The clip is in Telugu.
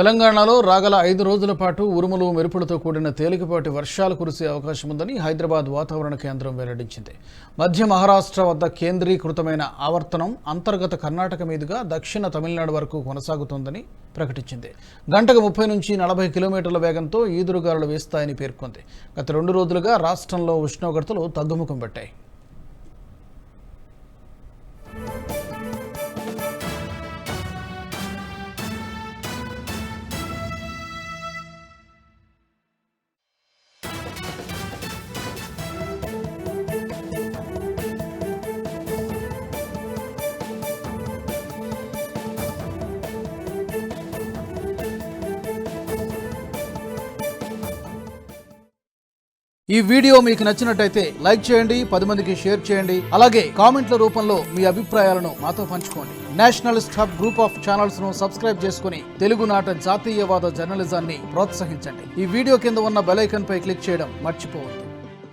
తెలంగాణలో రాగల 5 రోజుల పాటు ఉరుములు మెరుపులతో కూడిన తేలికపాటి వర్షాలు కురిసే అవకాశం ఉందని హైదరాబాద్ వాతావరణ కేంద్రం వెల్లడించింది. మధ్య మహారాష్ట్ర వద్ద కేంద్రీకృతమైన ఆవర్తనం అంతర్గత కర్ణాటక మీదుగా దక్షిణ తమిళనాడు వరకు కొనసాగుతోందని ప్రకటించింది. గంటకు 30 నుంచి 40 కిలోమీటర్ల వేగంతో ఈదురుగాలులు వీస్తాయని పేర్కొంది. గత 2 రోజులుగా రాష్ట్రంలో ఉష్ణోగ్రతలు తగ్గుముఖం పట్టాయి. ఈ వీడియో మీకు నచ్చినట్టయితే లైక్ చేయండి, 10 మందికి షేర్ చేయండి. అలాగే కామెంట్ల రూపంలో మీ అభిప్రాయాలను మాతో పంచుకోండి. Nationalist hub group of channels ను సబ్స్క్రైబ్ చేసుకుని తెలుగునాట జాతీయవాద జర్నలిజాన్ని ప్రోత్సహించండి. ఈ వీడియో కింద ఉన్న బెల్ ఐకాన్ పై క్లిక్ చేయడం మర్చిపోవద్దు.